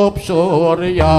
cukup surya.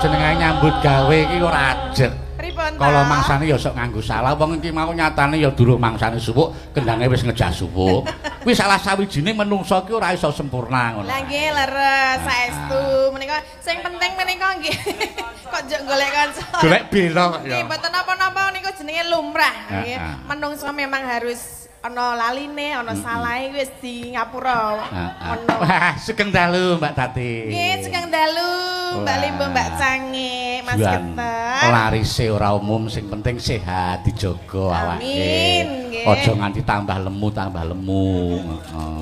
Jenenge nyambut gawe iki ora ajeg. Pripun ta? Kala mangsane ya sok nganggo salah, wong iki mau nyatane ya durung mangsane suwuk, kendhange wis ngejah suwuk. Kuwi salah sawijining menungsa ki ora iso sempurna ngono. Lah nggih leres saestu menika sing penting menika nggih. Kok njok golek kanca. Golek bela kok ya. Nggih mboten napa-napa niku jenenge lumrah nggih. Menungsa memang harus ana laline, ana salahe wis di ngapura. Ono. Wah, sugeng dalu Mbak Tati. Nggih, sugeng dalu Mbak Limbo, Mbak Cange, Mas Keter. Larise ora umum, sing penting sehat dijaga awake. Amin, nggih. Aja nganti tambah lemu.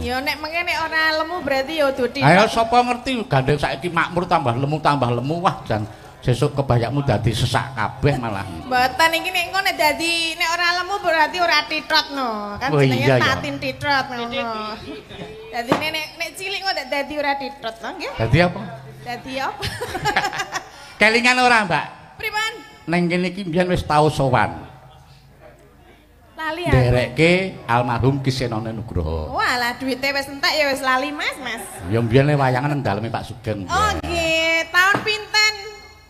Ya nek mengke nek ora lemu berarti ya dodi. Ayo sapa ngerti gandeng saiki makmur tambah lemu wah jan sesuk kebayakmu dadi sesak kabeh malah. Mboten iki nek engko nek dadi nek ora lemu berarti ora titrotno. Kan jenenge tatin titrot ngono. Dadi nek cilik kok dadi ora titrotno nggih. Dadi apa? Dadi apa? Kelingan ora, Mbak? Pripun? Ning kene iki mbiyen wis tau sowan. Lali aku. Nderekke almarhum Ki Senone Nugroho. Walah duwite wis entek ya wis lali, Mas. Ya mbiyen wayangan nang daleme Pak Sugeng. Oh nggih, taun pinten?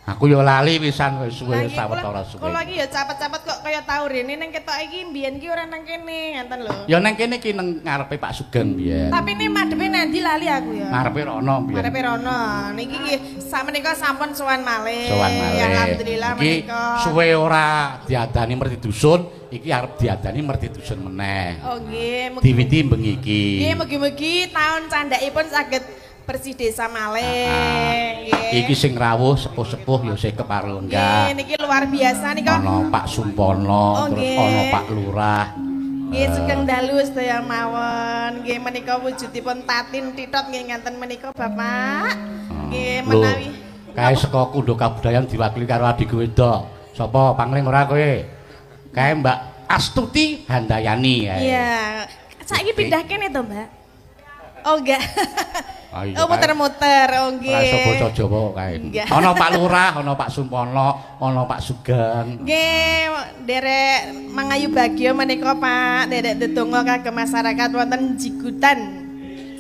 Aku ya lali pisan wis suwe sawetara suwe. Kula iki ya capet-capet kok kaya tau rene ning ketok iki mbiyen ki ora nang kene, ngenten lho. Ya nang kene iki nang ngarepe Pak Sugeng mbiyen. Tapi ini madhepe nandi lali aku ya. Ngarepe rono mbiyen. Ngarepe rono. Niki nggih sakmenika sampun sowan malih. Sowan malih. Alhamdulillah menika. Iki suwe ora diadani merti dusun, iki arep diadani merti dusun meneh. Oh nggih, diwiti bengi iki. Nggih, mugi-mugi taun candhakipun saged bersih desa malih. Nggih. Iki sing rawuh sepuh-sepuh ya sing keparo lenggah. Nggih, niki luar biasa nika. Ana Pak Sumpono, terus ana Pak Lurah. Nggih, sugeng dalu sedaya mawon. Nggih, menika wujudipun tatin titot nggih ngaten menika Bapak. Nggih, menawi kae saka Kundo Kabudayan diwakili karo adikku wedok. Sapa pangling ora kowe? Kae Mbak Astuti Handayani. Iya. Saiki pindah kene to, Mbak? Oh enggak. Oh muter-muter, oh nggih. Ora iso basa Jawa kae. Ana Pak Lurah, ana Pak Sumpono, ana Pak Sugeng. Nggih, derek mangayu bagya menika Pak, derek ndedonga kagem masyarakat wonten Jigutan.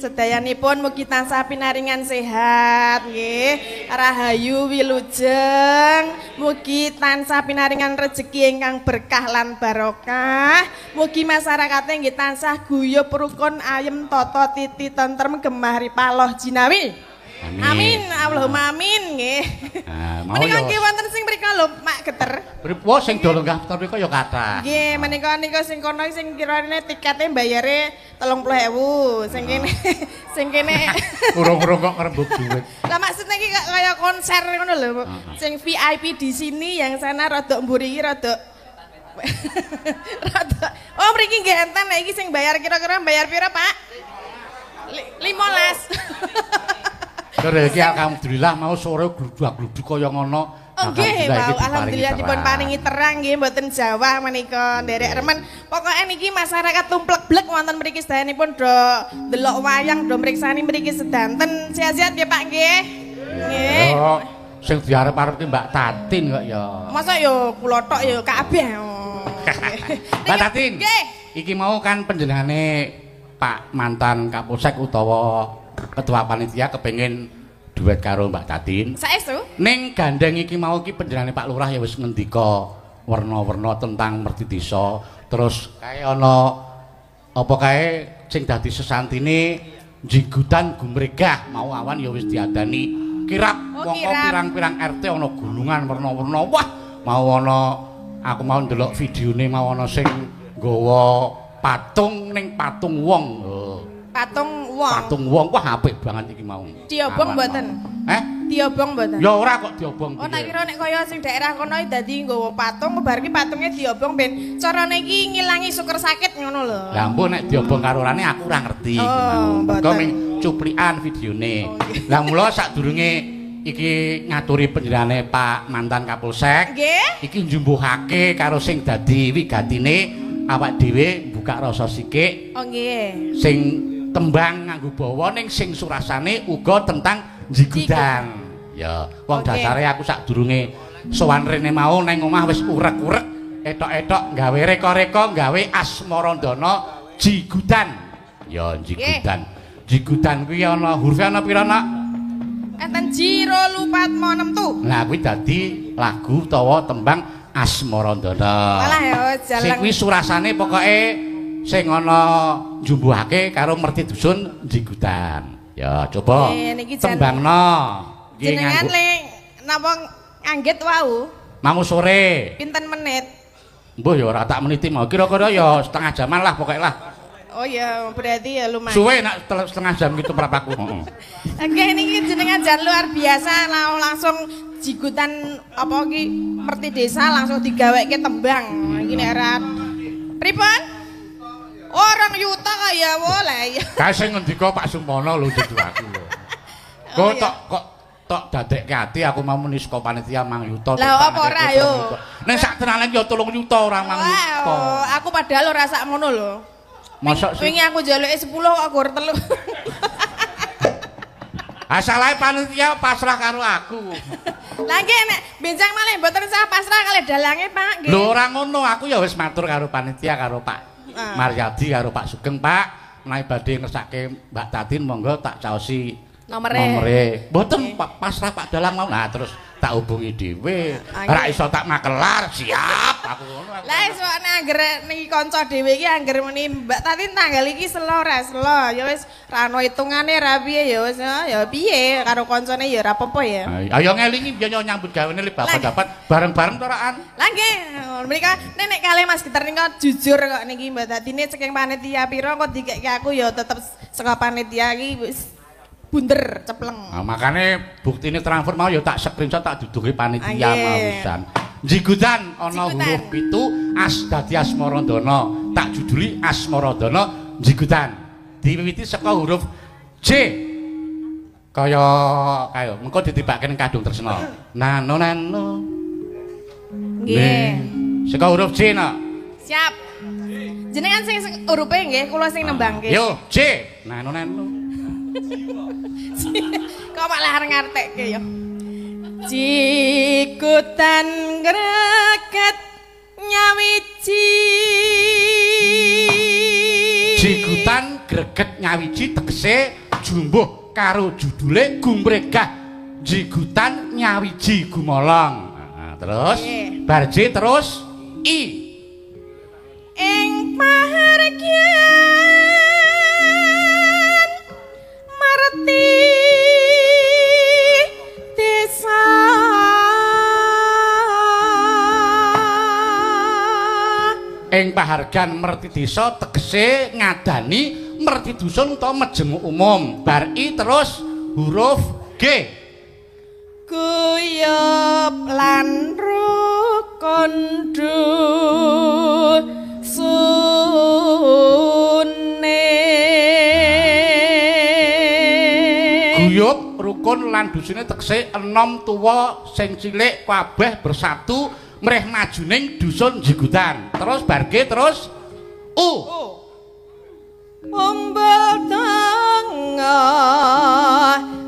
Sedayanipun mugi tansah pinaringan sehat nggih. Rahayu wilujeng, mugi tansah pinaringan rejeki ingkang berkah lan barokah. Mugi masyarakate nggih tansah guyub rukun ayem tata titi tentrem gemah ripaloh jinawi. Amin. Allahumma amin nggih. Menika nggih wonten sing mrika lho Mak Geter. Pripun sing do lenggah mrika ya kathah. Nggih, menika nika sing kono sing kirane tikete mbayare 30.000. Sing kene urung-urung kok ngrembug dhuwit. Lah maksudnya iki kaya konser ngono lho. Sing VIP di sini yang sana rada mburi iki rada Oh, mriki nggih enten iki sing bayar kira-kira bayar pira, Pak? 15. Iki alhamdulillah mau sore gluduk-gluduk kaya ngono. Nggih, alhamdulillah dipun paringi terang nggih mboten Jawa menika nderek remen. Pokoke niki masyarakat tumplek-blek wonten mriki sedayanipun do delok wayang do mriksani mriki sedanten. Sehat-sehat nggih Pak nggih. Nggih. Sing diarep-arep ki Mbak Tatin kok ya. Masa yo kula tok yo kabeh. Mbak Tatin. Nggih. Iki mau kan panjenengane Pak mantan Kapolsek utawa ketua panitia kepengin duet karo Mbak Tatin. Saestu? Ning gandeng iki mau ki panjenengane Pak Lurah ya wis ngendika werna-werna tentang merti desa. Terus kae ana apa kae sing dadi sesantine jigudan gumregah mau awan ya wis diadani kirap mongko pirang-pirang RT ana gulungan werna-werna. Wah, mau ana aku mau ndelok videone mau ana sing nggawa patung ning patung wong. Patung wong. Patung wong wah apik banget iki mau. Diobong mboten? Diobong mboten? Ya ora kok diobong. Oh, tak kira nek kaya sing daerah kono dadi nggawa patung, bar ki patunge diobong ben carane iki ngilangi syukur sakit ngono lho. Lah ampun nek diobong karo rane aku ora ngerti iki mau. Kok ming cuplikan videone. Lah mula sadurunge iki ngaturi panjenengane Pak mantan Kapolsek. Nggih. Iki njumbuhake karo sing dadi wigatine awak dhewe buka rasa sikik. Oh nggih. Sing tembang nganggo bawa ning sing surasane uga tentang jigudan. Ya, wong dasare aku sadurunge sowan rene mau nang omah wis urek-urek, etok-etok gawe reka-reka, gawe asmarandana jigudan. Ya, jigudan. Jigudan kuwi ana huruf ana pira, Nak? Enten Jiro Lupatmo Nemtu. Nah, kuwi dadi lagu utawa tembang asmarandana. Malah ya jalang. Sing kuwi surasane pokoke sing ana njumbuhake karo merti dusun jigudan. Ya coba tembangno. Jenengan napa anggit wau? Mau sore. Pinten menit? Mbuh ya ora tak meniti mau kira-kira ya setengah jaman lah pokoknya lah. Oh ya berarti ya lumayan. Suwe nak setengah jam gitu prapaku. Oke niki jenengan jan luar biasa langsung jigudan apa iki merti desa langsung digaweke tembang. Iki nek ora pripun? Orang yuta kaya boleh. Kae sing ngendika Pak Sumono lho dudu aku lho. Kok tok dadekke ati aku mau muni saka panitia mang yuta. Lah apa ora yo? Nek sak tenanan ya 3 yuta ora mang yuta. Aku padahal ora sak ngono lho. Mosok wingi aku njaluke 10 kok gur 3. Asalahe panitia pasrah karo aku. Lah nggih nek benjang malih mboten sah pasrah kalih dalange Pak nggih. Lho ora ngono, aku ya wis matur karo panitia karo Pak Maryadi karo Pak Sugeng, Pak. Menawi badhe ngersake Mbak Tatin monggo tak caosi nomere. Mboten pasrah Pak Dalang mau. Nah terus tak hubungi dhewe. Ora iso tak makelar, siap aku ngono. Lah iso nek angger niki kanca dhewe iki angger muni Mbak Tatin tanggal iki selo ra selo. Ya wis ra ono hitungane ra piye ya wis ya piye karo kancane ya ora apa-apa ya. Ayo ngelingi biyen nyambut gawene le bapak dapat bareng-bareng to raan. Lah nggih, menika nek kalih Mas Gitar nika jujur kok niki Mbak Tatine saking panitia pira kok dikeki aku ya tetep saka panitia iki wis bunder cepleng. Nah, makane buktine transfer mau ya tak screenshot tak duduhi panitia mawisan. Jigudan ana huruf 7 as dadi asmarandana. Tak juduli asmarandana jigudan. Diwiwiti saka huruf J. Kaya kayo mengko ditibake ning kadung tresna. Nano. Nggih. Saka huruf J nak. Siap. Jenengan sing hurufe nggih kula sing nembangke. Yo J. Nano. Kok malah ngartekke ya. Jigudan greget nyawiji. Jigudan greget nyawiji tegese jumbuh karo judule gumregah jigutan nyawiji gumolong. Nah, terus bar J terus I. Ing pahargyan marti desa ing pahargan merti desa tegese ngadani merti dusun utawa majemuk umum. Bar I terus huruf G. Guyub lan rukun dusune. Guyub rukun lan dusune tegese enom tuwa sing cilik kabeh bersatu mreh majuning dusun jigutan. Terus bar G terus U. Umbul tengah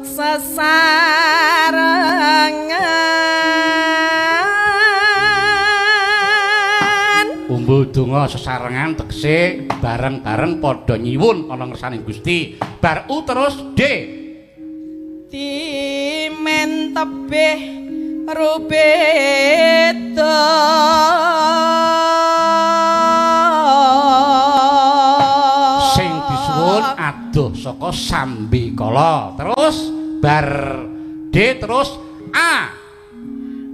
sesarengan. Umbul donga sesarengan tegese bareng-bareng padha nyiwun ana ngersaning Gusti. Bar U terus D. Dimen tebih rubeda sing disuwun adoh saka sambikala. Terus bar D terus A.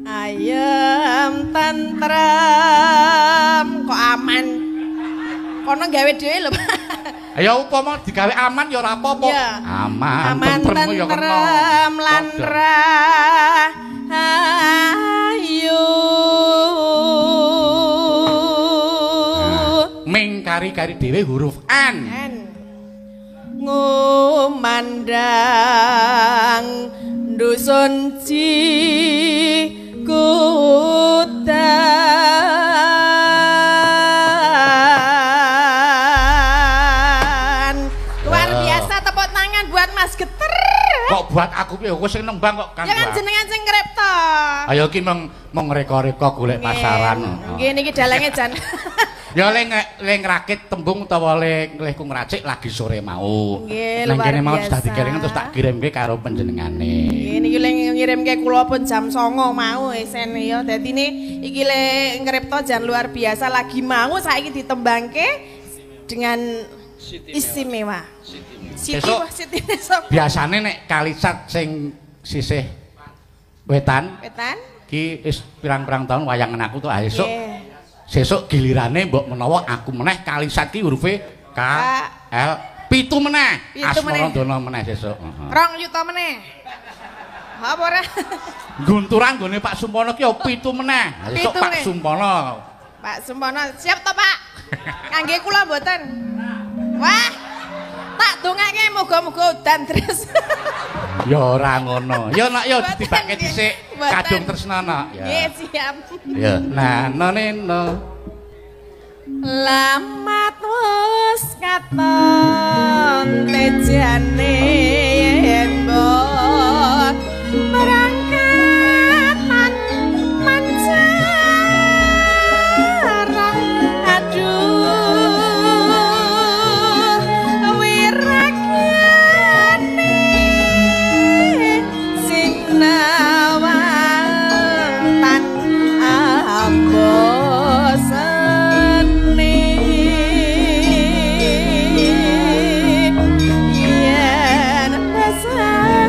ayem tentrem kok aman kono gawe dhewe lho. Ya upama digawe aman ya ora apa-apa. Ya. Aman tentrem ya kena. lan rahayu. Ming kari-kari dhewe huruf N. Ngumandang dusun Cigutan. Luar biasa, tepuk tangan buat Mas Geter. Kok buat aku piye kok sing nembang kok kan. Ya kan jenengan sing ngripta. Ayo ki mong reka-reka golek pasaran. Nggih niki dalenge jan. Ya le ngrakit tembung utawa le ku ngracik lagi sore mau. Nggih, nang luar kene mau biasa. sudah dikelingan terus tak kirimke karo panjenengane. Nggih niki le ngirimke kula pun jam 09.00 mau esen ya. Dadine iki le ngripta jan luar biasa lagi mau saiki ditembangke dengan istimewa. Siti besok. Biasane nek kalisat sing sisih wetan Wetan? ki wis pirang-pirang tahun wayangan aku tuh esuk. Nggih. Sesuk gilirane mbok menawa aku meneh kalisat ki hurufe K L 7 meneh. Asmara dono meneh sesuk. 2 yuta meneh. Apa ora? Gunturan nggone Pak Sumpono ki ya 7 meneh. Sesuk Pak Sumpono. Pak Sumpono siap to, Pak? Kangge kula mboten. Wah. Tak dongake muga-muga udan terus. Ya ora ngono. Ya nak ya Mboten, ditibake nggih. dhisik Mboten. kadung tresnana. Nggih, siap. Ya. Nah, noneno. Lamat wis katon tejane yen mbok berangkat mancara aduh wiragyane sinawang tan ambosane yen dasar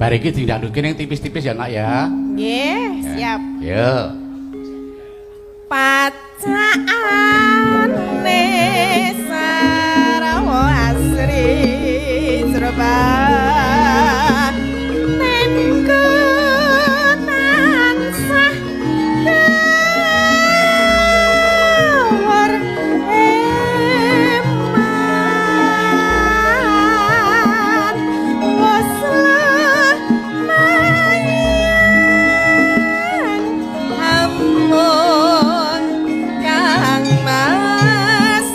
Bar iki dindanduke ning tipis-tipis ya nak ya. Nggih, siap. Yo. Pacakane Sarawa Asri Surabaya nenku tansah kawur eman waslah mayang ampun kang mas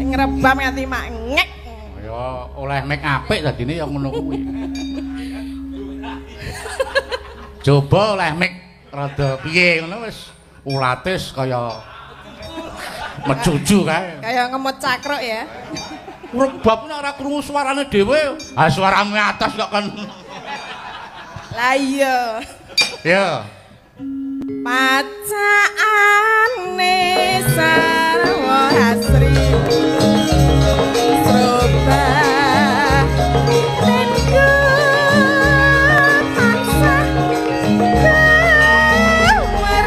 ngrebam nganti mak ngek. Ya oleh mic apik dadine ya ngono kuwi. Coba oleh mic rada piye ngono wis ulatis kaya mecuju kae. Kaya ngemot cakruk ya. Rebab nek ora krungu suarane dhewe, ah suaramu atas kok kan. Lah iya. Ya. Pacakane sarwa asri Surabaya tenku tansah kawur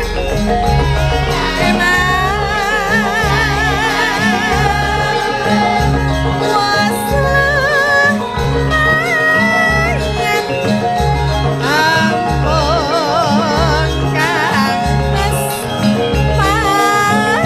eman waslah mayang ampun kang mes parane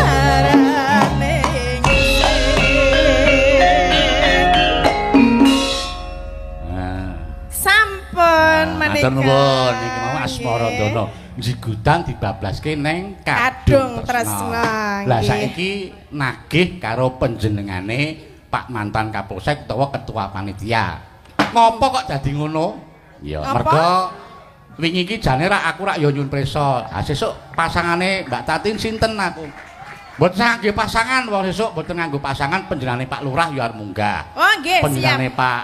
sampun menika matur nuwun iki mau Asmaradana jigudan dibablaske ning Kadung Kadung Tresna. Lah saiki nagih karo panjenengane Pak mantan Kapolsek utawa ketua panitia. Ngopo kok dadi ngono? Ya mergo wingi iki jane aku rak ya nyun prisa. Ah sesuk pasangane Mbak Tatin sinten aku? Mboten nganggo pasangan, wong sesuk mboten nganggo pasangan panjenengane Pak Lurah ya arep munggah. Oh nggih, siap. Panjenengane Pak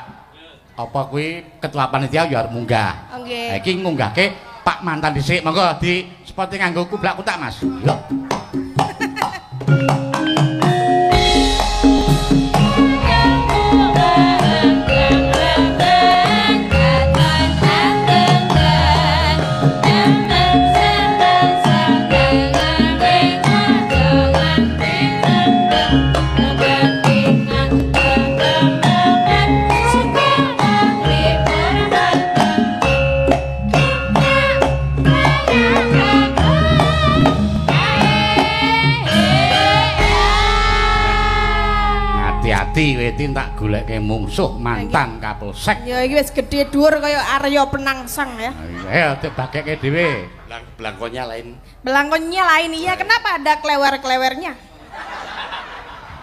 apa kuwi ketua panitia ya arep munggah. Oh nggih. Lah iki ngunggahke Pak mantan dhisik. Monggo di spoti nganggo kublak kutak Mas. Yo. Hati wetin tak goleke mungsuh mantan Kapolsek. Ya iki wis gedhe dhuwur kaya Arya Penangsang ya. Ayo dibageke dhewe. Belangkonya lain. Belangkonnya lain iya, kenapa ada klewer-klewernya?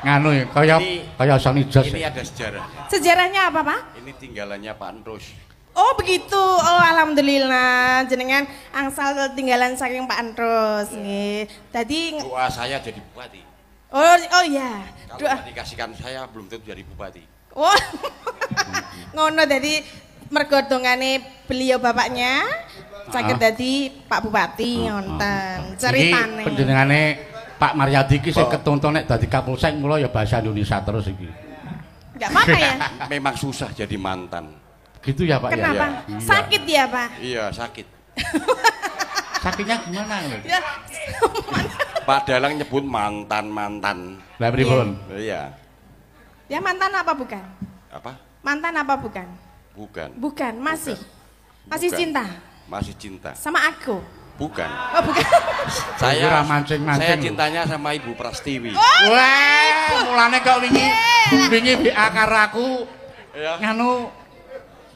Nganu ya, kaya Sony Jos. Ini ada sejarah. Sejarahnya apa, Pak? Ini tinggalannya Pak Andros. Oh begitu, oh alhamdulillah jenengan angsal tinggalan saking Pak Andros nggih. Tadi Doa saya jadi bupati. oh iya. Kalau dikasihkan saya belum tentu jadi bupati. Oh. Ngono dadi mergo dongane beliau bapaknya saged dadi Pak Bupati ngonten. Ceritane. Iki panjenengane Pak Maryadi iki sing ketonton nek dadi Kapolsek mula ya bahasa Indonesia terus iki. Enggak apa-apa ya. Memang susah jadi mantan. Gitu ya Pak Kenapa? ya? Iya. Sakit ya, Pak? Iya, sakit. Sakitnya gimana lho? Ya. Pak Dalang nyebut mantan-mantan. Lah pripun? Iya. Ya mantan apa bukan? Apa? Mantan apa bukan? Bukan. Bukan, masih. Masih Bukan. cinta Masih cinta. sama aku. Bukan. Oh, bukan. Saya mancing-mancing. cintanya sama Ibu Prastiwi. Wah, mulane kok wingi BA karo aku Ya. nganu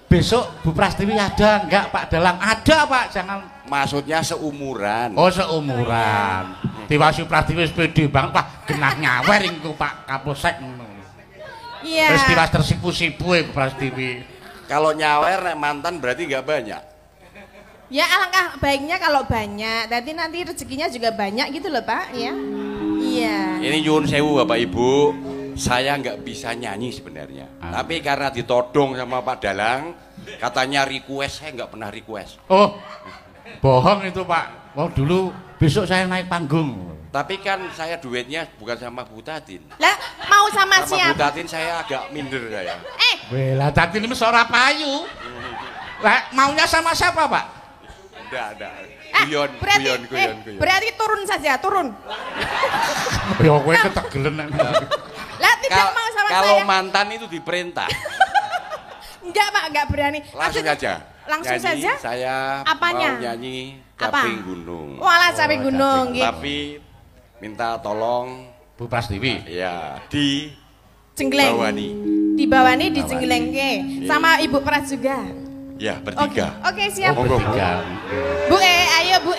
besok Bu Prastiwi ada enggak Pak Dalang? Ada Pak, jangan. Maksudnya seumuran. Oh seumuran. Diwasi Prastiwi SPD banget Pak, genah nyawer iku Pak Kapolsek ngono. Iya. Terus tiwas tersipu-sipu Bu Prastiwi. Kalau nyawer nek mantan berarti nggak banyak. Ya alangkah baiknya kalau banyak. Nanti rezekinya juga banyak gitu loh Pak ya. Iya. Ini nyuwun sewu Bapak Ibu, saya nggak bisa nyanyi sebenarnya. Tapi karena ditodong sama Pak Dalang, katanya request, saya nggak pernah request. Oh, bohong itu Pak. Oh dulu besok saya naik panggung. Tapi kan saya duetnya bukan sama Bu Tatin. Lah mau sama Sama Bu siapa? Tatin saya agak minder saya. Wela Tatin ini seorang payu. Lah maunya sama siapa Pak? Ada. Berarti Guyon. berarti turun saja, turun. Ya kowe ketegelen. Lah tidak mau sama Kalau saya. mantan itu diperintah. Enggak Pak, enggak berani. Langsung aja. Langsung Nyanyi, saja? Saya Apanya? mau nyanyi Apa? Caping Gunung. Walah caping gunung nggih. Tapi minta tolong Bu Prastiwi. ya di Jengleng. Bawani. Dibawani dijenglengke sama Ibu Pras juga. Ya, bertiga. Oke, siap. Oh, Bertiga. Bu ayo Bu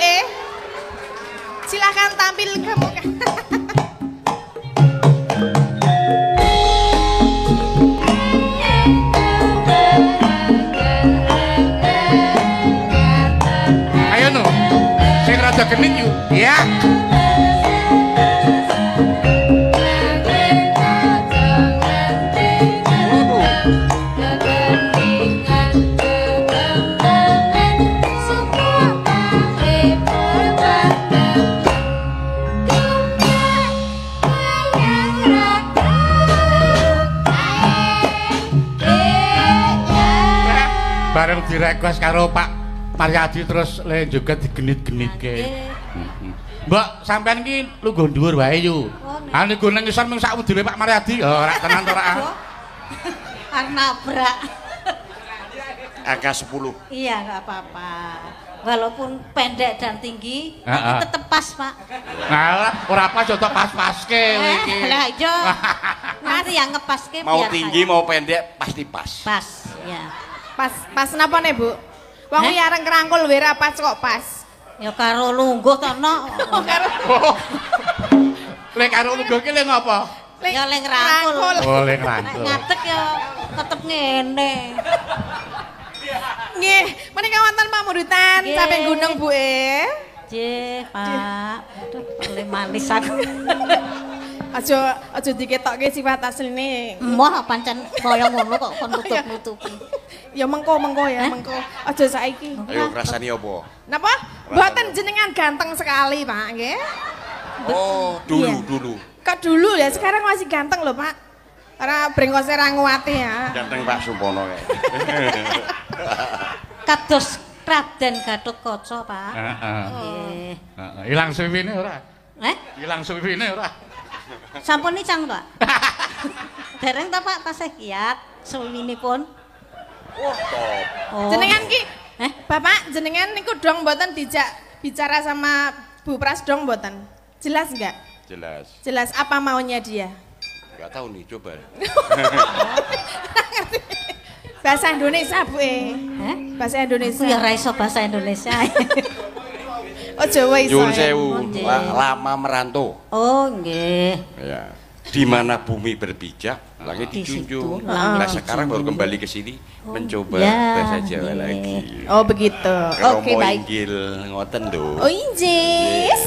silahkan tampil ke muka. Ayo no. Sing rada genit yuk. Ya. Bareng direkwes karo Pak Maryadi terus le juga digenit-genitke. Mbak, sampean iki lungguh dhuwur wae yu. Ah niku nang ngisor mung sak wedine Pak Maryadi. Ora tenan to ora. Nabrak. Angka 10. Iya, nggak apa-apa. Walaupun pendek dan tinggi, tapi tetep pas, Pak. Nah, ora pas yo tok pas-paske iki. Lah iya. Nanti yang ngepaske Mau biar tinggi saya. mau pendek pasti pas. Pas, ya. Pas napa nih Bu? Wong iki areng kerangkul wae ra pas kok pas. Ya karo lungguh to no. Karo Lek karo lungguh ki lek ngopo? Ya lek rangkul. Oh, lek rangkul. Ngadeg ya tetep ngene. Nggih, menika wonten pamurutan samping gunung Bu e. Nggih, Pak. Aduh, paling manis aku. Aja diketokke sifat asline. Moh pancen kaya ngono kok kon nutup-nutupi. Ya mengko ya, mengko. Aja saiki. Ayo rasani apa? Napa? Mboten jenengan ganteng sekali, Pak, nggih. Oh, dulu. Kok dulu ya, sekarang masih ganteng loh, Pak. Karena brengkose ra nguwati ya. Ganteng Pak Sumpono kae. Kados Raden Gatotkaca, Pak. Heeh. Nggih. Heeh. Ilang suwine ora? Ilang suwine ora? Sampun nicang, Pak. Dereng ta, Pak, tasih kiat suwinipun. Wah, top. Oh. Jenengan ki, Bapak, jenengan niku dong mboten dijak bicara sama Bu Pras dong mboten. Jelas enggak? Jelas. Jelas apa maunya dia? Enggak tahu nih, coba. Bahasa Indonesia, Bu. Bahasa Aku Indonesia. ya ra iso bahasa Indonesia. Oh, Jawa iso. Nyuwun ya? sewu, Nggih. lama merantau. Oh, nggih. Ya. Di mana bumi berpijak, langit Di dijunjung. situ langit Nah, sekarang baru kembali ke sini mencoba ya, bahasa Jawa nggih. lagi. Oh, begitu. Oke, Romo baik. Inggil ngoten lho. Oh, injis.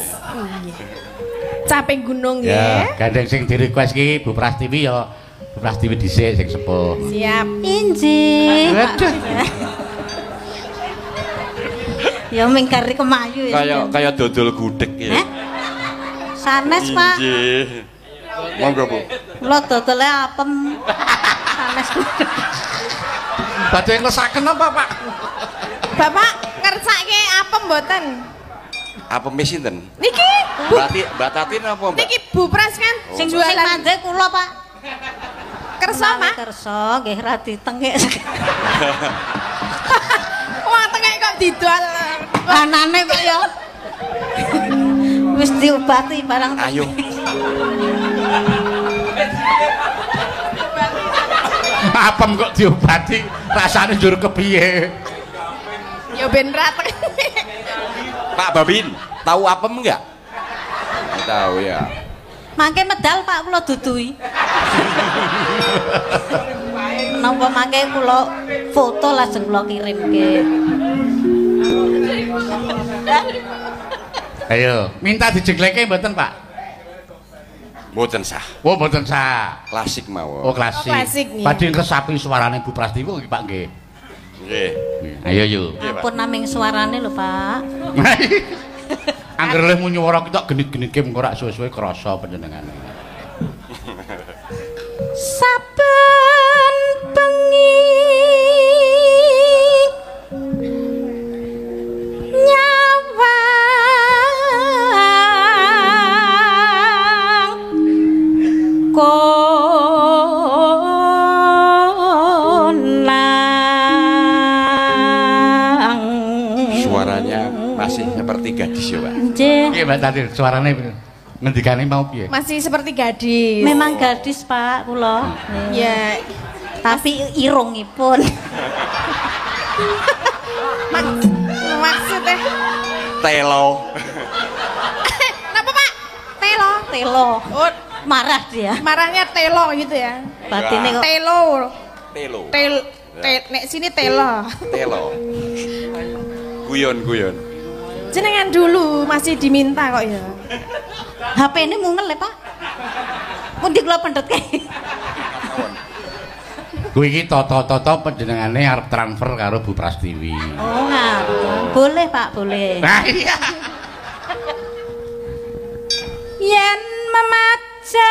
Capek gunung Ya, ya. gandeng sing di-request ki Bu Prastiwi ya. Bu Prastiwi dhisik sing sepuh. Siap. Injih. Waduh. Ya mingkari kemayu ya. Kayak dodol gudeg ya. Sanes, Pak. Injih. Monggo, Bu. Kula dodole apem. Sanes. Badhe nglesaken apa, Pak? Bapak ngersake apa mboten? Apa mesinten? Niki, Bu, Berarti Mbak Tatin apa, Mbak? niki Bu Pras kan Sing jualan mandhe kula, Pak. kersa, Pak. Kersa nggih ra ditengik. Wah, tengek kok didol. Anane kok ya. Wis diobati barang. Ayo. Apem kok diobati, rasane njur kepiye? Ya ben ra Pak Babin, tahu apem enggak? Nggak tahu ya. Mangke medal, Pak, kula dudui. Napa mangke kula foto lajeng kula kirimke. Ayo, minta dijengkleke mboten, Pak? Mboten sah. Oh, mboten sah. Klasik mawon. Oh, klasik. Oh, klasik, nggih. Badhe ngresapi suarane Bu Prastiwi nggih, Pak nggih. Nggih. Ayo yuk. Ampun naming suarane lho, Pak. Angger oleh nyuwara kita genit-genitke mengko rak suwe-suwe krasa panjenengane. Saben bengi nyawang konang. Suaranya masih seperti gadis ya, Pak. Nggih. Piye Mbak Tatin suarane ngendikane mau piye? masih seperti gadis. Memang gadis, Pak, kula. Ya, Tapi irungipun. maksudnya Telo. Kenapa, Pak? Telo. Telo. Oh, Marah dia. marahnya telo gitu ya. Batine kok Telo. Telo. Nek sini telo. Telo. Guyon. Jenengan dulu masih diminta kok ya. HP ini mungel ya, Pak. Pundi kula pendhetke. Kuwi iki toto-toto panjenengane arep transfer karo Bu Prastiwi. Oh, ngaten. Boleh, Pak, boleh. Nah, iya. Yen memajang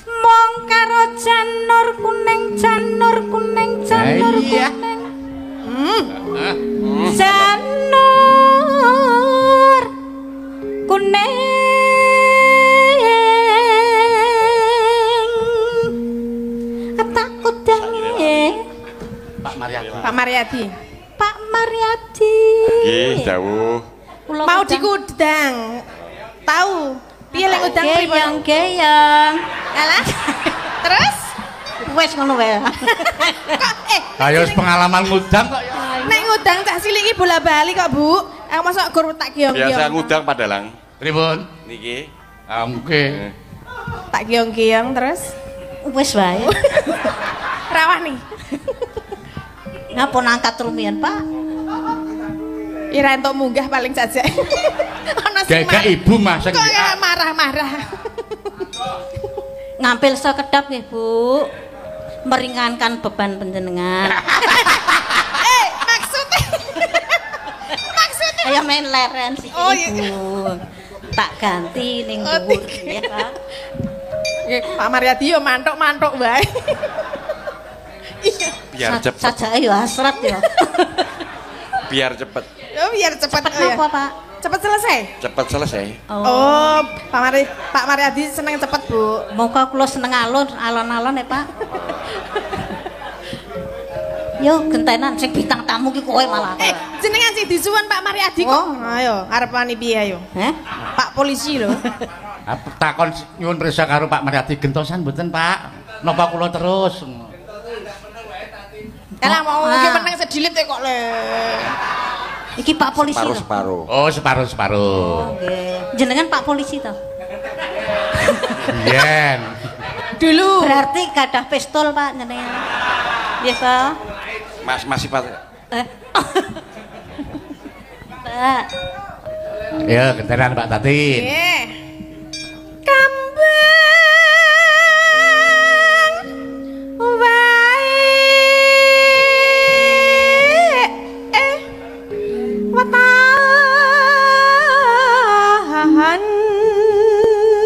mong karo janur kuning janur kuning janur Iya. kuning janur kuning takut deh Pak Maryadi. Pak Maryadi. Pak Maryadi Nggih, dawuh. Kula Mau udang- dikudang. Tahu? Piye lek udang pripun? Geyang-geyang. Alah. Terus? wis ngono wae. Ayo wis pengalaman ngudang kok ya. Nek ngudang cah cilik iki bola-bali kok, Bu. Aku mosok gur tak giong-giong. Biasa ngudang Padalang. Pripun? Niki. Mungkin. Tak giong-giong terus Wis wae. rawah nih. Ngapa nangkat rumiyin, Pak? Ira entuk munggah paling saja. Ana sing Gak ibu Mas sing kok ya marah-marah. Ngampil sekedap nggih, Bu. Meringankan beban panjenengan. Maksudnya Ayo main leren sih, Oh, iya. Ibu. Tak ganti ning dhuwur ya, Pak. Nggih, Pak Maryadi yo mantuk-mantuk wae. Iya. Biar cepet. Saja ayo hasrat ya. Biar cepet. Yo biar cepet Cepet oh ya. apa, Pak? Cepet selesai. Cepet selesai. Oh, Pak Maryadi seneng cepet, Bu. Monggo kula seneng alon-alon ya, Pak. Yo gentenan sing bintang tamu ki kowe malah. Jenengan sing disuwun Pak Maryadi kok. Oh. Ayo, arepane piye ayo? Heh? Pak polisi lho. Takon nyuwun pirsa karo Pak Maryadi gentosan mboten, Pak? Napa kula terus? Elah mau iki meneng sedilit kok le. Iki Pak polisi lho. Separuh-separuh. Oh, separuh-separuh. Nggih. Jenengan Pak polisi to? Yen. Dulu. Berarti gadah pistol, Pak, jenengan. Nggih, Pak. Masih Pak. Pak. Ya, gentenan Pak Tatin. Nggih. Kambang wae watahan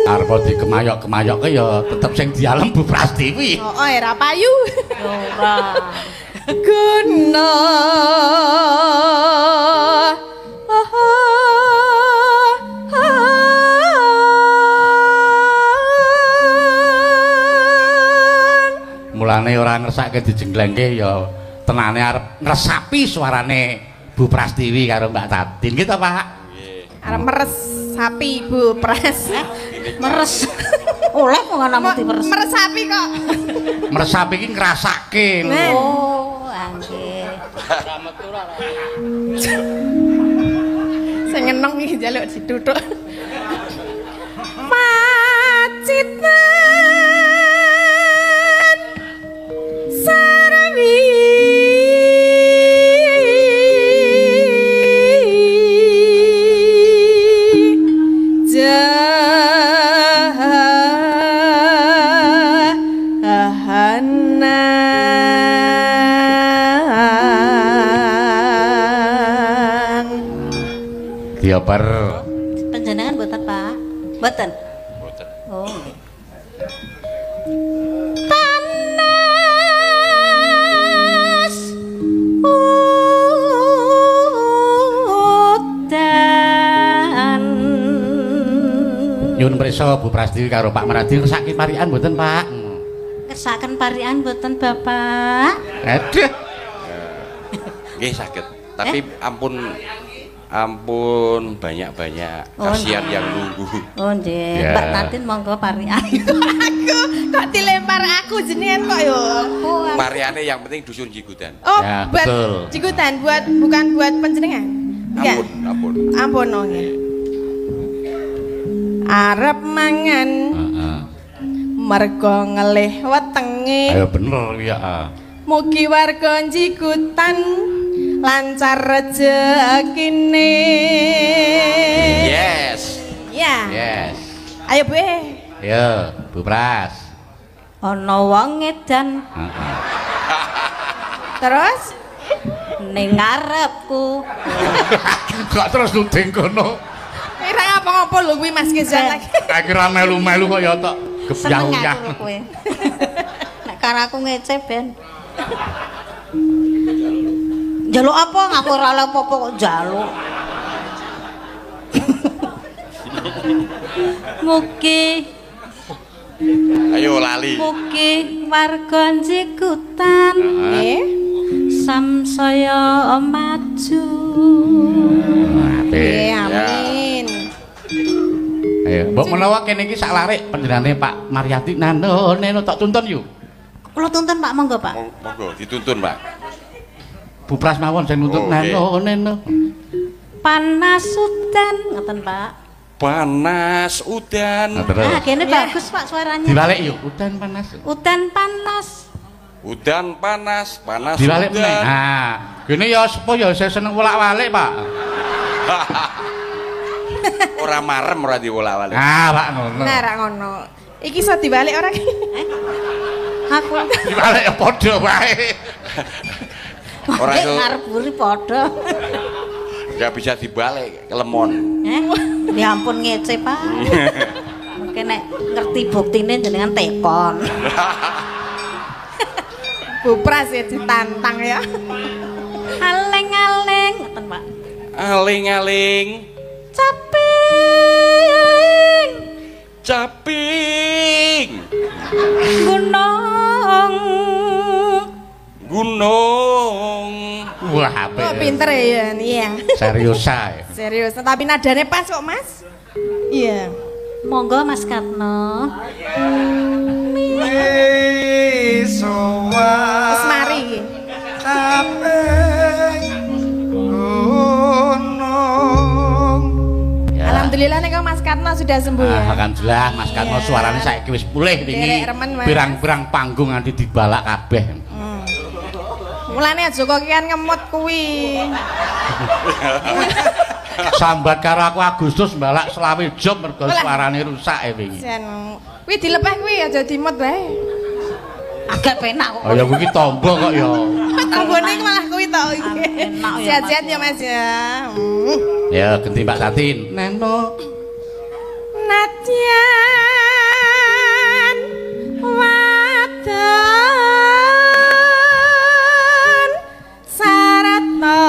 Arep dikemayok-kemayok ya tetep sing dialem Bu Prastiwi. oh era payu Ora. guna Mulane ora ngersake dijenglengke ya tenane arep ngresapi suarane Bu Prastiwi karo Mbak Tatin gitu Pak. arep meres sapi Bu Pras Meres. Oleh kok ana mesti meres. meres sapi kok Meresapi iki ngrasake. Nah. Oh, nggih. sing ngenong iki njaluk dituthuk macitan sarwi jahanam Dioper. Panjenengan mboten, Pak? Mboten. Boten. Oh, nggih. panas udan Nyuwun pirsa Bu Prastiwi karo Pak Maryadi ngersake parian mboten Pak? Kersaken parian mboten, Bapak? Aduh. Nggih saged. Tapi ampun banyak-banyak kasihan yang nunggu. Oh, nggih. Ya. Mbak Tatin monggo parian. aku kok dilempar aku jenengan kok yo Pariane yang penting dusun Jigudan. oh Ya, buat betul. jigutan bukan buat panjenengan enggak Ampun. ampun oh nggih arep mangan Heeh. mergo ngelih wetenge Ayo bener ya. mugi warga jigutan lancar rezekine Yes. ya Yes. ayo Bu Yo, Bu Pras. Ana wong edan Heeh. terus ning ngarepku. Kok terus nuding kono? kira apa-apa lho kuwi Mas Kezan lagi Kayak kira melu-melu kok ya tok Seneng gebyah-uyah. aku lho kowe. Nek karo aku ngece ben. Njaluk apa ngaku ora oleh apa-apa kok njaluk. Mugi Ayo lali. mugi warga Jikutan nggih samsaya maju. nggih Apik. amin Ayo, mbok menawa kene iki sak larik panjenengane Pak Maryadi nano tok tuntun yuk. Kula tuntun Pak, monggo Pak. Monggo dituntun Pak. Bu Pras mawon sing nuntut neno. Panas udan ngoten Pak. Panas udan. Nah, kene bagus Pak suaranya. Dibalik yuk, udan panas. Udan panas. Udan panas, panas Dibalik udan. meneh. Nah, gini ya sepo ya saya seneng wolak-walik, Pak. Ora marem ora diwolak-walik. Ah, Pak ngono. Nah, ra ngono. Iki iso dibalik ora ki? Aku Dibalik ya padha wae. Ora iso ngarep buri padha. enggak bisa dibalik kelemon. Ya ampun ngece, Pak. Mungkin nek ngerti buktine jenengan tekon. Bu Pras ya ditantang ya. Aleng-aleng ngoten, Pak. Aling-aling Caping. caping Gunung. gunung. Wah, apik. Oh, pinter ya, iya. Serius ae. Serius, tapi nadane pas kok, Mas. Iya. Monggo Mas Karno. Wis mari iki. Alhamdulillah nek Mas Karno sudah sembuh ya. Alhamdulillah Mas Karno suarane saiki wis pulih wingi. Pirang-pirang panggung nganti dibalak kabeh. Mulane aja kok kian ngemut kuwi. Sambat karo aku Agustus balak selawe job mergo suarane rusak wingi. Kuwi dilepeh kuwi aja dimut wae. Agak penak kok. Oh ya kuwi tombo kok ya. Tombone malah kuwi to iki. Sehat-sehat ya Mas ya. Ya ganti Mbak Satin. Neno. Nadyan wadon saratna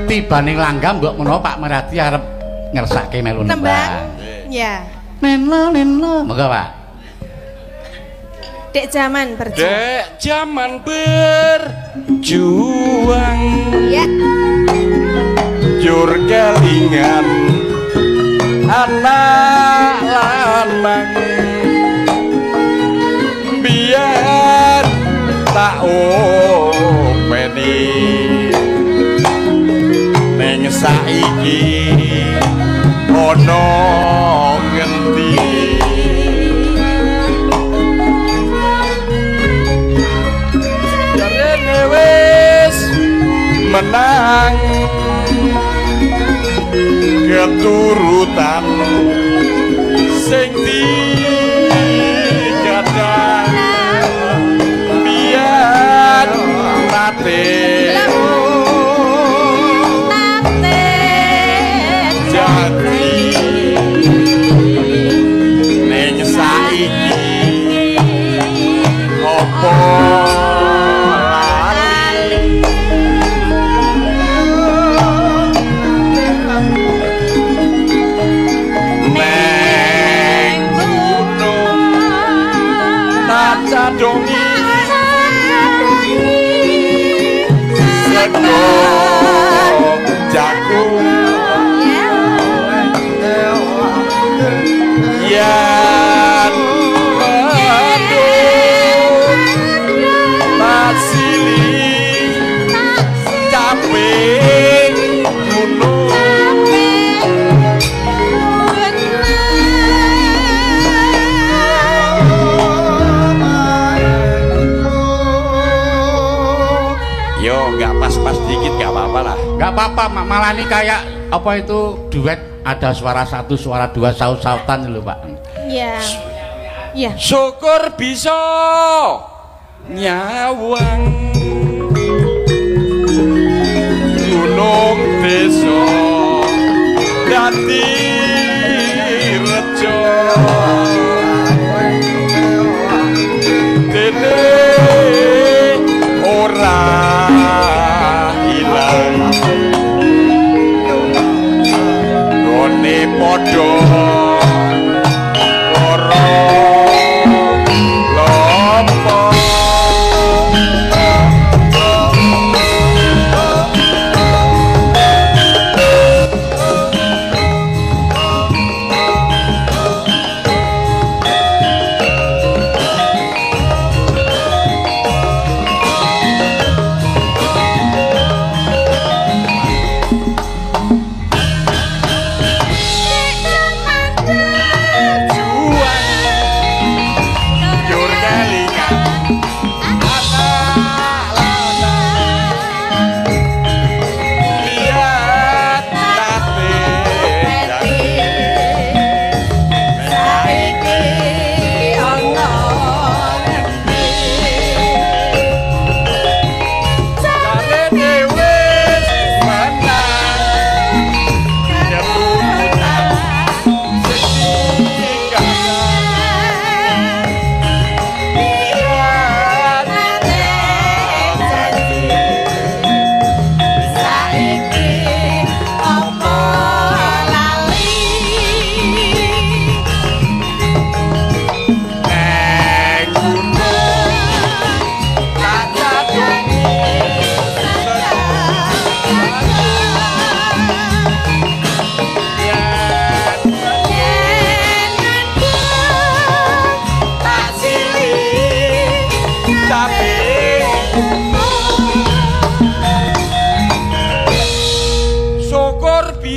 tibaning langgam mbok menawa Pak Merati arep ngersake melu nembang. Ya. Neno. Monggo Pak. Dek zaman berjuang. Dek zaman berjuang. Ya. Jur kelingan anak lanang biar tak openi ning saiki ana ngendi jarene wis menang keturutan sing digadang biar nate jadi ning saiki opo dongi sego jagung yan masili caping gunung nggak pas-pas dikit nggak apa-apa lah. Nggak apa-apa, malah nih kayak apa itu duet ada suara satu, suara dua, saut-sautan lho Pak. Iya. Iya. Syukur bisa nyawang gunung desa dadi rejo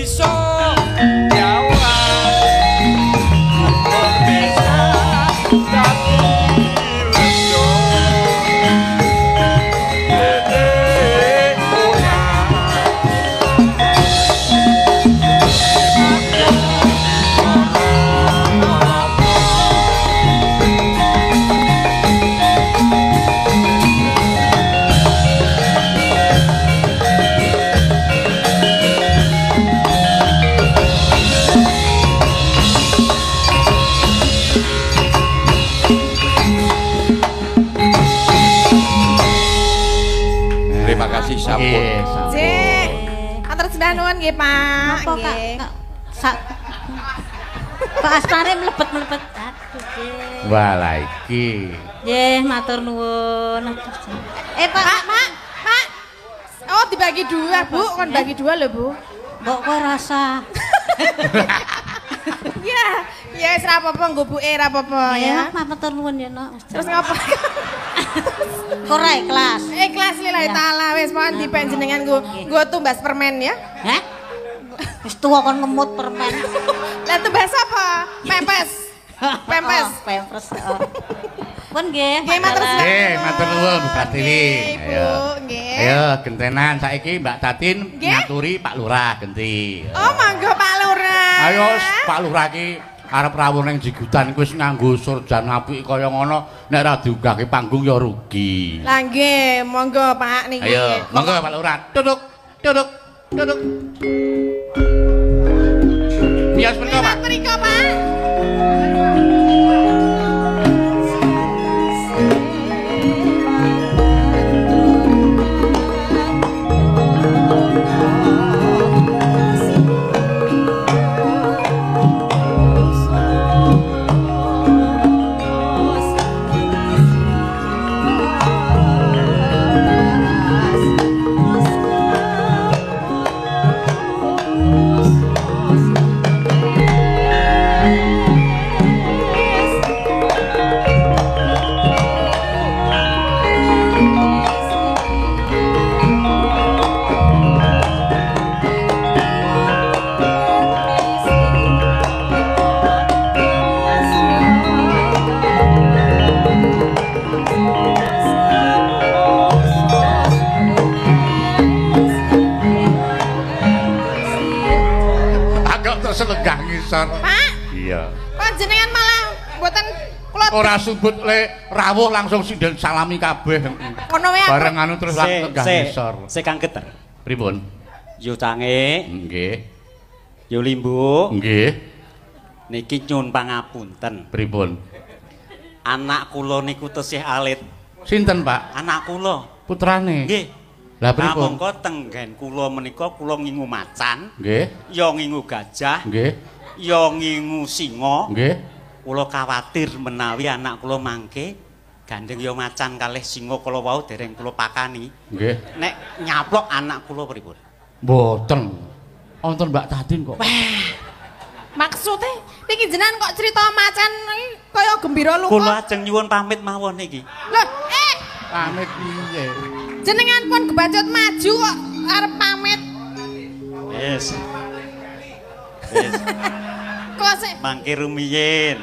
iso jawab kok bisa dadi rejo Terima kasih sampun. Cek, atur sedah nuwun nggih, Pak. Apa Kak? Kok asmare mlebet-mlebet. Aduh, nggih. Wah, lah iki. Nggih, matur nuwun. Pak. Oh, dibagi dua, Bu. Kon bagi dua lho, Bu. Mbok kok rasa. Ya wis ra apa-apa nggo buke ra apa-apa ya. Matur nuwun ya, Nok. Terus ngapa? Ora ikhlas. Ikhlas lillahi taala wis mohon dipen jenengan nggo tumbas permen ya. Hah? Wis tuwa kon ngemut permen. Lah tumbas apa? Pempes. Pempes. Pempes. Pun nggih. Nggih matur nuwun. Nggih, matur nuwun Bu Pratiwi. Ibu, nggih. Ayo gentenan saiki Mbak Tatin Nggih. nyaturi Pak Lurah genti. Oh, monggo Pak Lurah. Ayo Pak Lurah ki arep rawuh ning jigutan kuwi wis nganggo surjan apik kaya ngono nek ra diunggahke panggung ya rugi. Lah nggih, monggo Pak niki. Ayo, monggo Pak Lurah. Duduk. Bias menika, Pak. Mriko, Pak. Selegah ngisor. Pak. Iya. Panjenengan malah mboten kula Ora sumbut le rawuh langsung sinden salami kabeh. ngono wae. Bareng anu terus legah ngisor. Kang Geter. Pripun? Yo cange, Nggih. yo limbu. Nggih. Niki nyun pangapunten. Pripun? Anak kula niku tesih alit. Sinten, Pak? Anak kula. Putrane. Nggih. Lah pripun? Mongko tenggen kula menika kula ngingu macan, Nggih. ya ngingu gajah, Nggih. ya ngingu singa. Nggih. Kula kuwatir menawi anak kula mangke gandeng ya macan kalih singa kala wau dereng kula pakani. Nggih. Nek nyaplok anak kula pripun? Mboten. Wonten Mbak Tatin kok. Maksudnya niki jenengan kok cerita macan iki kaya gembira lupa. Kula ajeng nyuwun pamit mawon niki. Loh, Pamit piye? jenengan pun kebacut maju kok arep pamit. Wis. Kok sik Mangke rumiyin.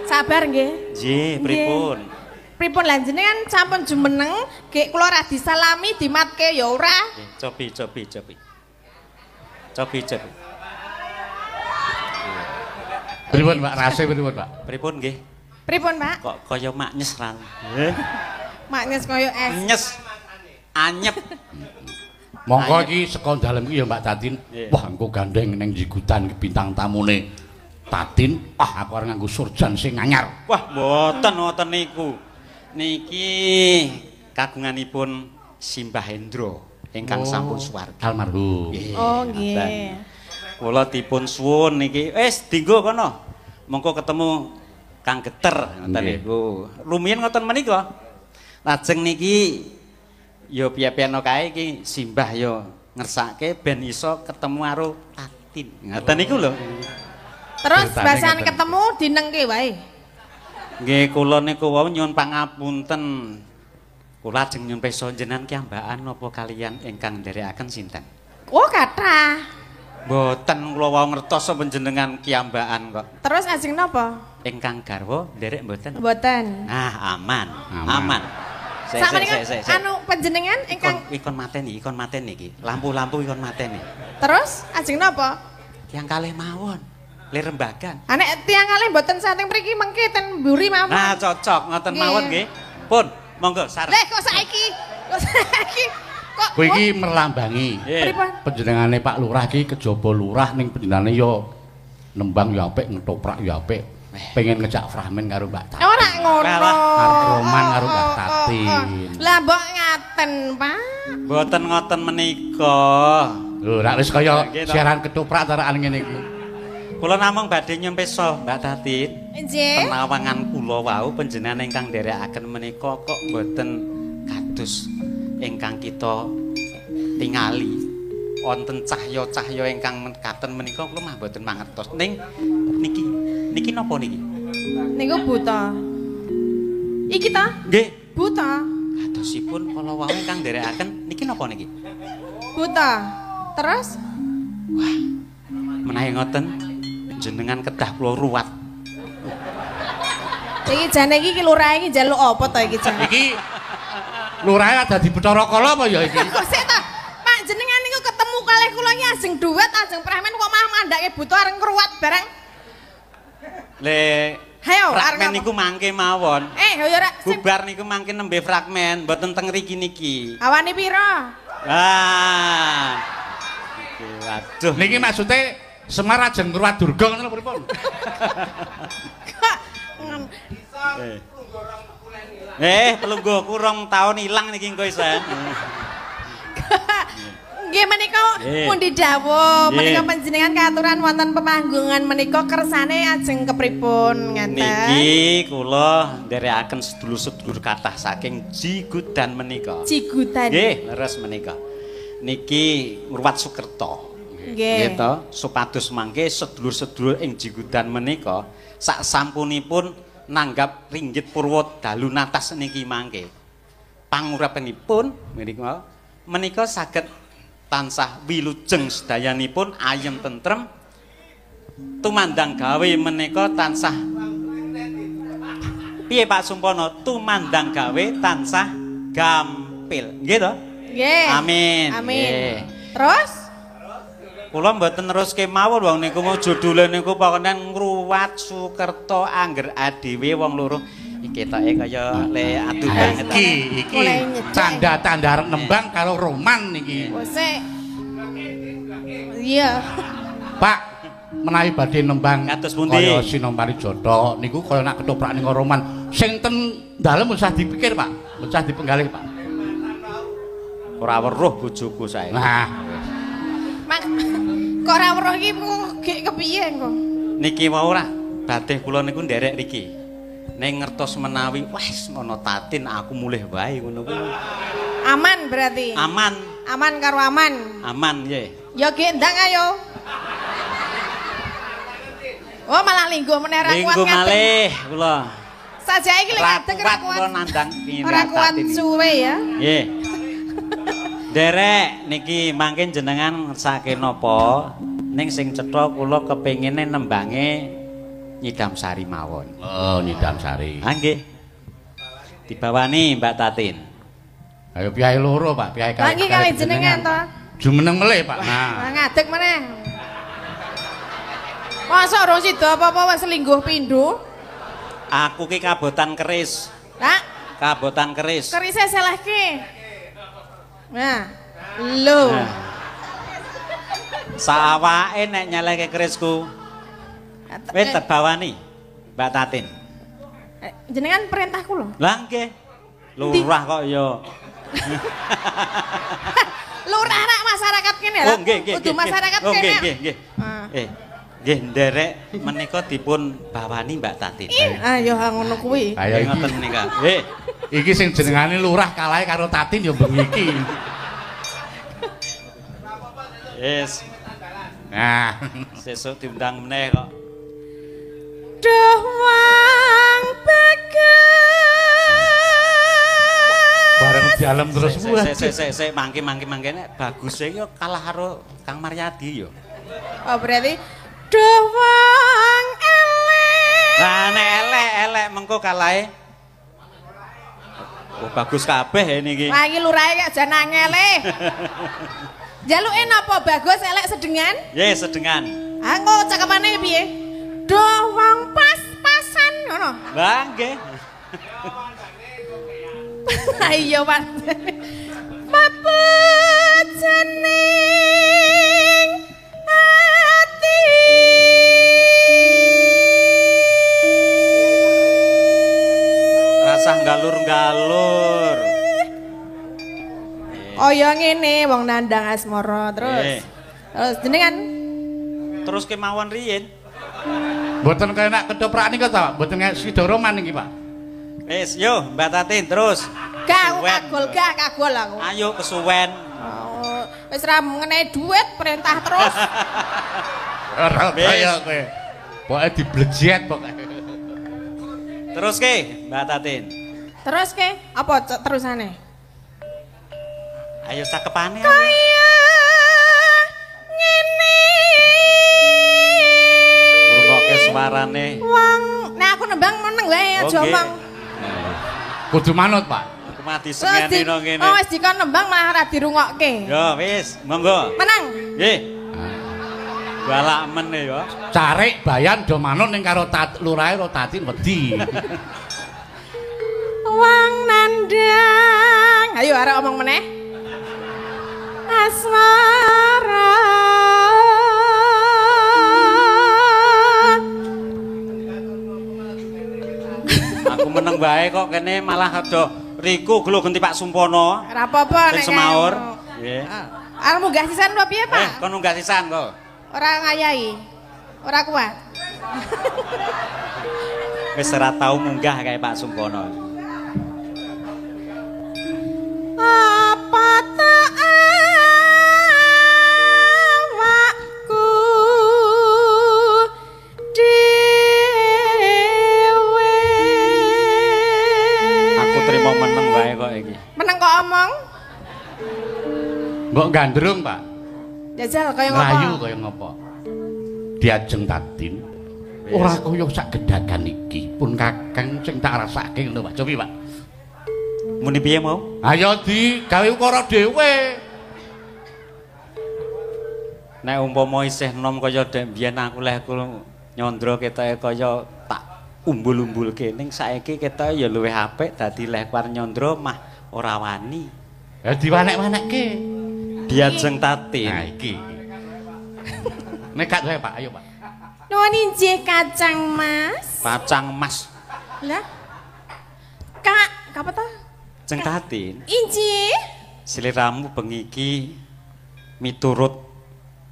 sabar nggih. Nggih, pripun? Pripun lan jenengan sampun jumeneng, gek kula ra disalami dimatke ya ora. Cobi. Pripun Pak rase pripun Pak? Pripun nggih? Pripun, Pak? Kok kaya maknyes ra? Maknyes kaya es. Nyes. Anyep. Monggo iki saka dalem iki ya Mbak Tatin. Nggih. Wah, engko gandeng ning jigutan ki bintang tamune. Tatin, aku arep nganggo surjan sing anyar. Wah, mboten niku. Niki kagunganipun Simbah Hendra ingkang sampun suwarga. Almarhum. Oh, nggih. Kula dipun suwun niki. Wis dienggo kono. Mongko ketemu Kang Geter ngoten Nggih. niku. Lumiyin ngoten menika. Lajeng niki ya piye-piyeno kae iki Simbah ya ngersake ben iso ketemu karo Tatin. Ngoten niku lho. Terus Ceritane basan ngeten. ketemu dinengke wae. Nggih kula niku wau nyuwun pangapunten. Kula ajeng nyuwun pesa jenengan kiambakan napa kaliyan ingkang nderekaken sinten? Oh, kathah. Mboten kula wau ngertos panjenengan kiambakan kok. Terus ajeng napa? Ingkang garwa nderek mboten? Mboten. Ah, aman. Sakmenika anu panjenengan ingkang ikon mateni iki. Lampu-lampu ikon mateni. Terus ajeng napa? Tiang kalih mawon. Lerembagan. Nek tiang kalih mboten saking mriki mengke ten mburi mawon. Nah, cocok ngoten mawon nggih. Pun, monggo sareng. Leh kok saiki? Kok Kowe iki merlambangi panjenengane Pak Lurah iki kejaba lurah ning panjenengane ya nembang ya apik, ngetoprak ya apik. Pengen ngejak Frahmin karo Mbak Tatin. Ora ngono. Arep roman karo Mbak Tatin. Lah mbok ngaten, Pak. Mboten ngoten menika. Lho, rak wis kaya siaran ketoprak taraan ngene iki. Kula namung badhe nyempesa Mbak Tatin. Nggih. Penawangan kula wau panjenengan ingkang nderekaken menika kok mboten kados ingkang kita tingali. Wonten cahya-cahya ingkang mekaten menika kula mah mboten mangertos. Ning niki napa niki? Niku buta. Iki ta? Nggih, Buta. kadosipun kala wau ingkang nderekaken niki napa niki? Buta. Terus? Wah, menawi ngoten jenengan kedah kula ruwat. Iki jane iki lurah iki njaluk apa to iki jane? Iki lurahe dadi Bathara Kala apa ya iki? Kok sik ta? Pak jenengan niku ketemu kalih kula iki ajeng duet, ajeng Pramen kok mah mandake buta areng ngruwat bareng. Le Hayo, fragmen niku mangke mawon. Ya ora Bubar niku mangke nembe fragmen, mboten teng mriki niki. Awane pira? Ah. Iki waduh. Niki maksude Semar ajeng ngruwat Durga ngoten lho pripun? Pelungguh kurang tahun ilang niki engko isan. Nggih menika pundi dawuh menika panjenengan katuran wonten pemanggungan menika kersane ajeng kepripun ngenten. Niki kula nderekaken sedulur-sedulur kathah saking Jigudan menika. Jigudan. Nggih, leres menika. Niki ngruwat Sukerto. Nggih. Gitu, supados mangke sedulur-sedulur ing Jigudan menika sak sampunipun nanggap ringgit purwa dalu natas niki mangke. Pangurapanipun menika saged tansah wilujeng sedayanipun ayem tentrem tumandang gawe menika tansah piye Pak Sumpono tumandang gawe tansah gampil nggih to? Nggih. Amin. Amin. Terus kula mboten neruske mawon wong niku mau judule niku pokoke ngruwat Sukerto angger adewe wong loro iki ketoke kaya le adu banget. Iki tanda-tanda arep nembang karo roman niki. Sik. Iya. Pak, menawi badhe nembang kados pundi? Kaya Sinompari Jatha niku kaya nak ketoprak ning roman. Sing ten dalem usah dipikir, Pak. Usah dipenggalih, Pak. Ora weruh bojoku sae. Nah, Mak kok ora weruh iki kok kepiye kok? Niki wau ora badhe kula niku nderek riki. Ning ngertos menawi wis ngono Tatin aku mulih wae ngono kuwi. Aman berarti. Aman. Aman karo aman. Aman nggih. Ya gendang ayo. Oh malah linggo meneh ra kuat. Linggo malih kula. Saja iki lek ngadeg ra kuat. Kula nandang Ora kuat suwe ya. Nggih. Derek niki mangke jenengan ngersake napa ning sing cetha kula kepengine nembange Nyidam Sari mawon. oh Nyidam Sari. Ha nggih. Dibawani Mbak Tatin. Ayo piye loro, Pak. Piye kali. Lagi kali jenengan to. Jumeneng melih, Pak. Nah. Ngadeg meneh. Masa ora sida apa-apa wis lingguh pindho? Aku ki kabotan keris. Lah, Kabotan keris. kerise selehke. Nah, lho. Sawake nek nyelehke kerisku. Wis tebawani Mbak Tatin. Jenengan perintah kula. Lah nggih. Lurah kok ya. Lurah rak masyarakat kene lho. Oh nggih nggih. Kudu masyarakat Oh kene. nggih nggih nggih. Nggih nderek menika dipun bawani Mbak Tatin. Ah ya ngono kuwi. Kaya Ngoten menika. Nggih. iki sing jenengane lurah kalahe karo Tatin ya bengi iki. Yes. Nah, Sesuk diundang meneh kok. Duh wang bareng dialem terus Sik mangke nek bagus iki kalah karo Kang Maryadi ya. Oh berarti duh wong elek. Lah nek elek mengko kalahe. Oh bagus kabeh ini iki. Wah iki lurahe kok jan angele. Jaluke napa bagus elek sedengan? Nggih, sedengan. Ah engko cakepane piye? Duh wong pas-pasan ngono. Lah nggih. Ayo Pak. Mapujaning ati. Rasah galur-galur. Oh ya ngene wong nandang asmara terus. Terus jenengan Terus kemawon riyin. Mboten kaya nak ketoprak nika to, mboten kaya sidoroman iki, Pak. Wis, yo Mbak Tatin terus. gak kagol aku. Ayo kesuwen. Oh, wis ra mengenai duit perintah terus. Ora kaya kowe. Pokoke diblejet pokoke. Terus ke Mbak Tatin. Terus ke apa terusane? Ayo cakepane. Kaya ngene. Ngrungokke suarane. Wong, nek aku nembang meneng wae aja omong. Kudu manut, Pak. Aku mati sengene nang kene. Oh, wis dikon nembang malah ora dirungokke. Yo wis, monggo. Menang. Nggih. Galak men yo. Carik bayan do manut ning karo lurahe Tatin wedi. Wong nandang. Ayo arek omong meneh. Asmara. Aku meneng bae kok kene malah ada riku gelo genti Pak Sumpono. Ora apa-apa Sing semaur. Nggih. Arep munggah sisan apa piye, Pak? Kon munggah sisan kok. Ora ngayahi. Ora kuat. Wis ora tau munggah kae Pak Sumpono. Apa tak awakku dhewe. Aku trimo meneng wae kok iki. Meneng kok omong? Mbok gandrung, Pak. Jajal kaya ngopo? Rayu kaya ngopo? Diajeng Tatin. Ora kaya sak gedhagan iki, pun Kakang sing tak rasake ngono, Pak. Cobi, Pak. Muni piye mau? Ayo digawe ukara dhewe. Nek umpama isih nom kaya dek biyen aku leh nyondro ketoke kaya tak umbul-umbulke ning saiki ketoke ya luwih apik dadi leh kuar nyondro mah ora wani. Ya diwanek-wanekke. Diajeng Tatin. Nah iki. Nekat wae, Pak. Ayo, Pak. Nuwun injih Kacang Mas. Kacang Mas. Lah. Kak, apa to? Jeng Tatin. Injih. Sliramu bengi iki miturut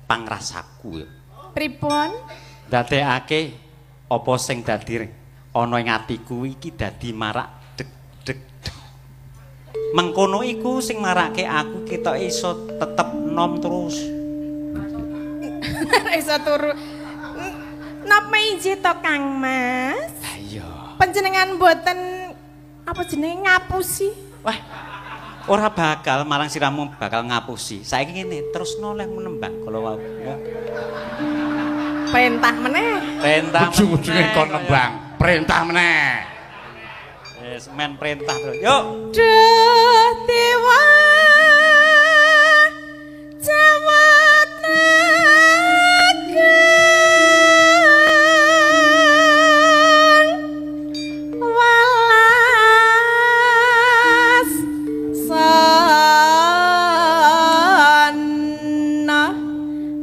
pangrasaku ya. Pripun? Ndadekake apa sing dadi ana ing atiku iki dadi marak deg deg deg. Mengkono iku sing marake aku ketoke iso tetep nom terus. Iso turu. Napa injih to Kang Mas? Ayo. Panjenengan mboten apa jenenge ngapusi? Wah. Ora bakal marang siramu bakal ngapusi. Saiki ngene, terus noleh menembang kalau wau. Ya. Perintah meneh. Perintah. Ujung-ujunge kon nembang. Perintah meneh. Wis men perintah terus. Yuk. Duh dewa Jawa Nagan walas sana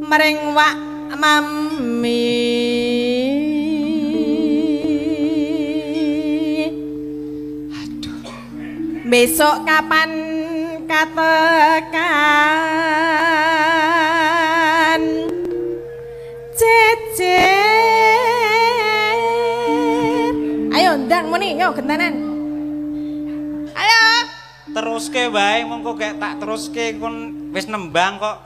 mring wak mami. Besok kapan katakan cecer. Ayo ndang muni yo gentanan. Ayo Teruske wae mongko gek tak teruske kon wis nembang kok